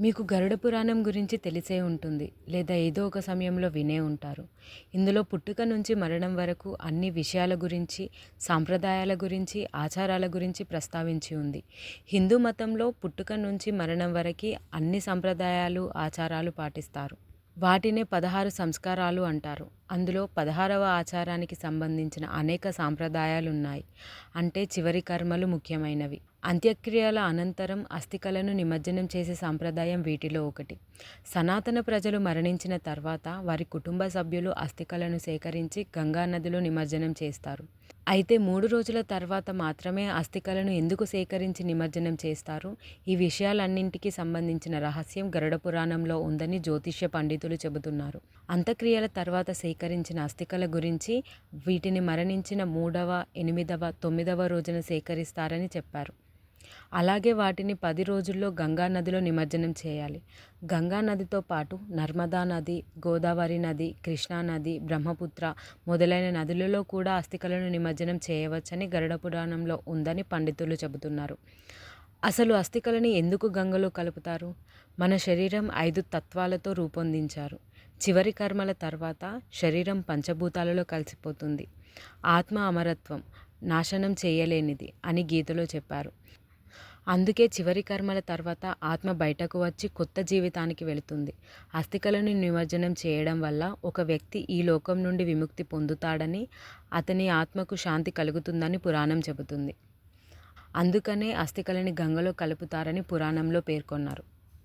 మీకు గరుడ పురాణం గురించి తెలిసే ఉంటుంది లేదా ఏదో ఒక సమయంలో వినే ఉంటారు. ఇందులో పుట్టుక నుంచి మరణం వరకు అన్ని విషయాల గురించి, సాంప్రదాయాల గురించి, ఆచారాల గురించి ప్రస్తావించి ఉంది. హిందూ మతంలో పుట్టుక నుంచి మరణం వరకు అన్ని సంప్రదాయాలు, ఆచారాలు పాటిస్తారు. వాటినే 16 సంస్కారాలు అంటారు. అందులో 16వ ఆచారానికి సంబంధించిన అనేక సాంప్రదాయాలున్నాయి. అంటే చివరి కర్మలు ముఖ్యమైనవి. అంత్యక్రియల అనంతరం అస్థికలను నిమజ్జనం చేసే సాంప్రదాయం వీటిలో ఒకటి. సనాతన ప్రజలు మరణించిన తర్వాత వారి కుటుంబ సభ్యులు అస్థికలను సేకరించి గంగా నదిలో నిమజ్జనం చేస్తారు. అయితే 3 రోజుల తర్వాత మాత్రమే అస్థికలను ఎందుకు సేకరించి నిమజ్జనం చేస్తారు? ఈ విషయాలన్నింటికి సంబంధించిన రహస్యం గరుడ పురాణంలో ఉందని జ్యోతిష్య పండితులు చెబుతున్నారు. అంత్యక్రియల తర్వాత సేకరించిన అస్థికల గురించి వీటిని మరణించిన 3వ, 8వ, 9వ రోజున సేకరిస్తారని చెప్పారు. అలాగే వాటిని 10 రోజుల్లో గంగా నదిలో నిమజ్జనం చేయాలి. గంగా నదితో పాటు నర్మదా నది, గోదావరి నది, కృష్ణా నది, బ్రహ్మపుత్ర మొదలైన నదులలో కూడా అస్థికలను నిమజ్జనం చేయవచ్చని గరుడ పురాణంలో ఉందని పండితులు చెబుతున్నారు. అసలు అస్థికలని ఎందుకు గంగలో కలుపుతారు? మన శరీరం 5 తత్వాలతో రూపొందించారు. చివరి కర్మల తర్వాత శరీరం పంచభూతాలలో కలిసిపోతుంది. ఆత్మ అమరత్వం, నాశనం చేయలేనిది అని గీతలో చెప్పారు. అందుకే చివరి కర్మల తర్వాత ఆత్మ బయటకు వచ్చి కొత్త జీవితానికి వెళుతుంది. అస్థికలను నిమజ్జనం చేయడం వల్ల ఒక వ్యక్తి ఈ లోకం నుండి విముక్తి పొందుతాడని, అతని ఆత్మకు శాంతి కలుగుతుందని పురాణం చెబుతుంది. అందుకనే అస్థికలని గంగలో కలుపుతారని పురాణంలో పేర్కొన్నారు.